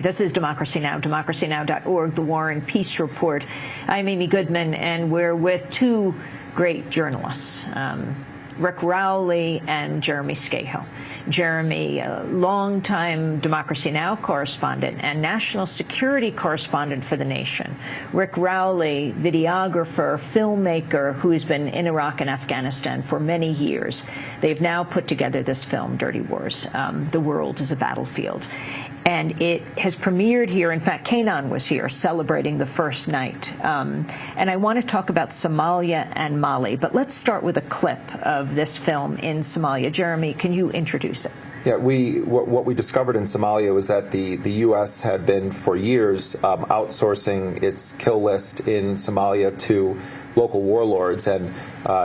This is Democracy Now!, democracynow.org, the War and Peace Report. I'm Amy Goodman, and we're with two great journalists, Rick Rowley and Jeremy Scahill. Jeremy, a longtime Democracy Now! Correspondent and national security correspondent for The Nation. Rick Rowley, videographer, filmmaker, who's been in Iraq and Afghanistan for many years. They've now put together this film, Dirty Wars, The World is a Battlefield. And it has premiered here. In fact, Kanan was here celebrating the first night. And I want to talk about Somalia and Mali. But let's start with a clip of this film in Somalia. Jeremy, can you introduce it? Yeah, what we discovered in Somalia was that the U.S. had been for years outsourcing its kill list in Somalia to local warlords, and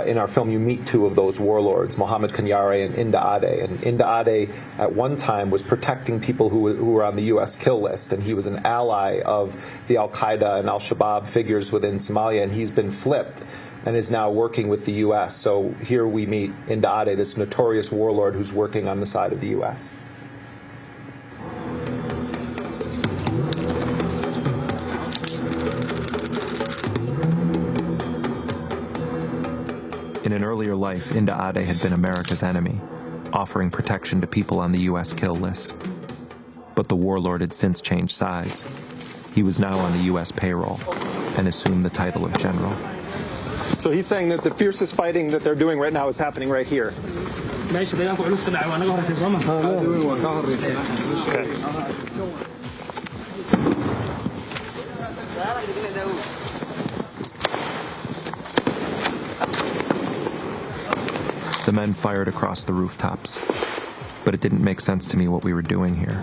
in our film you meet two of those warlords, Mohammed Kanyare and Inda Ade. And Inda Ade at one time was protecting people who were on the U.S. kill list, and he was an ally of the Al-Qaeda and Al-Shabaab figures within Somalia, and he's been flipped and is now working with the U.S. So here we meet Inda Ade, this notorious warlord who's working on the side of the U.S. In an earlier life, Inda Ade had been America's enemy, offering protection to people on the U.S. kill list. But the warlord had since changed sides. He was now on the U.S. payroll and assumed the title of general. So he's saying that the fiercest fighting that they're doing right now is happening right here. Okay. The men fired across the rooftops, but it didn't make sense to me what we were doing here,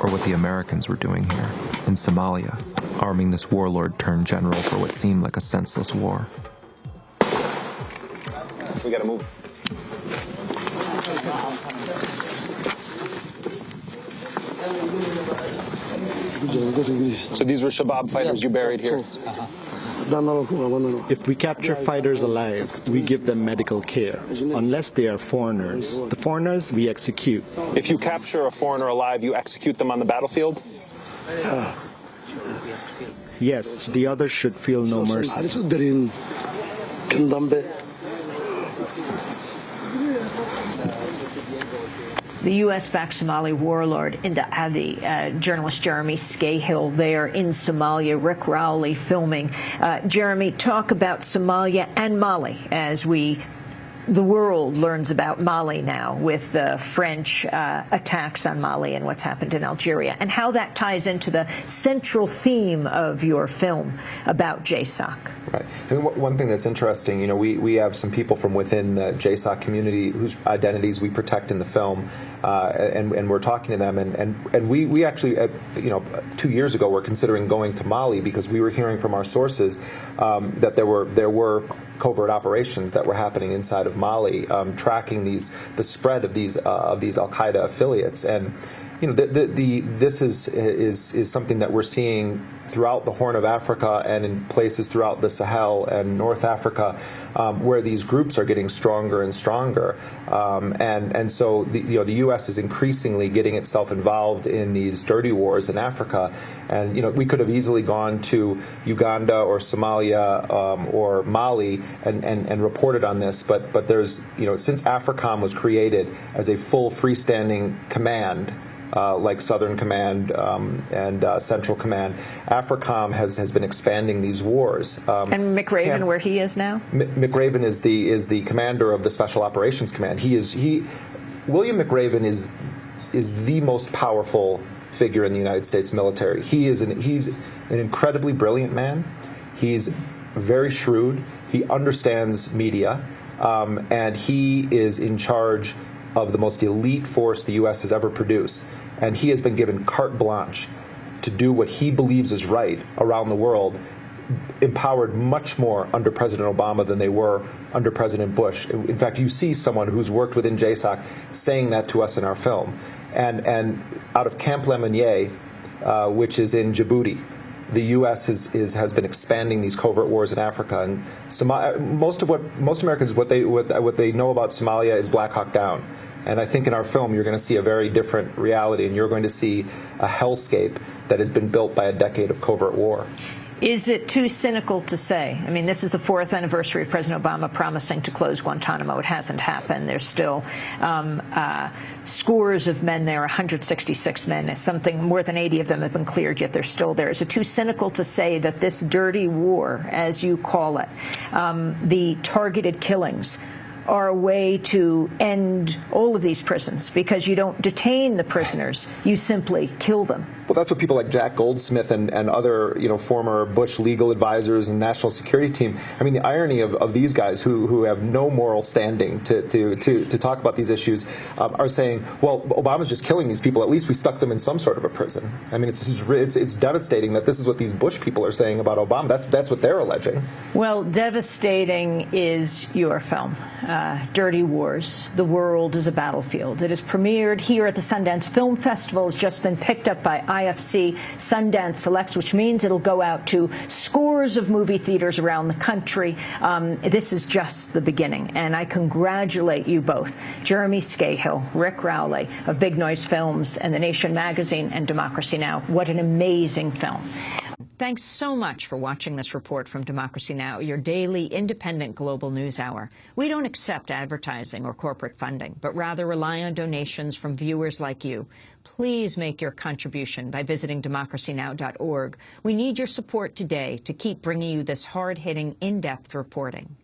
or what the Americans were doing here, in Somalia, arming this warlord turned general for what seemed like a senseless war. We gotta move. So these were Shabaab fighters you buried here? If we capture fighters alive, we give them medical care, unless they are foreigners. The foreigners, we execute. If you capture a foreigner alive, you execute them on the battlefield? Yes, the others should feel no mercy. The U.S.-backed Somali warlord Inda Ade, journalist Jeremy Scahill there in Somalia, Rick Rowley filming. Jeremy, talk about Somalia and Mali as the world learns about Mali now with the French attacks on Mali and what's happened in Algeria, and how that ties into the central theme of your film about JSOC. Right. I mean, one thing that's interesting, you know, we have some people from within the JSOC community whose identities we protect in the film, and we're talking to them, and we actually, you know, 2 years ago were considering going to Mali because we were hearing from our sources that there were covert operations that were happening inside of Mali, tracking the spread of these Al-Qaeda affiliates. And you know, this is something that we're seeing throughout the Horn of Africa and in places throughout the Sahel and North Africa, where these groups are getting stronger and stronger. And so the U.S. is increasingly getting itself involved in these dirty wars in Africa. And you know, we could have easily gone to Uganda or Somalia or Mali and reported on this, but there's, you know, since AFRICOM was created as a full freestanding command, like Southern Command and Central Command, AFRICOM has been expanding these wars. And McRaven, where he is now? McRaven is the commander of the Special Operations Command. William McRaven is the most powerful figure in the United States military. He's an incredibly brilliant man. He's very shrewd. He understands media, and he is in charge of the most elite force the U.S. has ever produced. And he has been given carte blanche to do what he believes is right around the world, empowered much more under President Obama than they were under President Bush. In fact, you see someone who's worked within JSOC saying that to us in our film. And out of Camp Lemonnier, which is in Djibouti, the U.S. has been expanding these covert wars in Africa, and most Americans what they know about Somalia is Black Hawk Down. And I think in our film, you're going to see a very different reality, and you're going to see a hellscape that has been built by a decade of covert war. Is it too cynical to say? I mean, this is the 4th anniversary of President Obama promising to close Guantanamo. It hasn't happened. There's still scores of men there, 166 men. Something more than 80 of them have been cleared, yet they're still there. Is it too cynical to say that this dirty war, as you call it, the targeted killings, are a way to end all of these prisons? Because you don't detain the prisoners, you simply kill them. Well, that's what people like Jack Goldsmith and other, former Bush legal advisors and national security team. I mean, the irony of these guys who have no moral standing to talk about these issues are saying, well, Obama's just killing these people. At least we stuck them in some sort of a prison. I mean, it's devastating that this is what these Bush people are saying about Obama. That's what they're alleging. Well, devastating is your film, Dirty Wars. The world is a battlefield. It is premiered here at the Sundance Film Festival. It's just been picked up by IFC Sundance Selects, which means it'll go out to scores of movie theaters around the country. This is just the beginning, and I congratulate you both, Jeremy Scahill, Rick Rowley of Big Noise Films and The Nation magazine and Democracy Now! What an amazing film. Thanks so much for watching this report from Democracy Now!, your daily independent global news hour. We don't accept advertising or corporate funding, but rather rely on donations from viewers like you. Please make your contribution by visiting democracynow.org. We need your support today to keep bringing you this hard-hitting, in-depth reporting.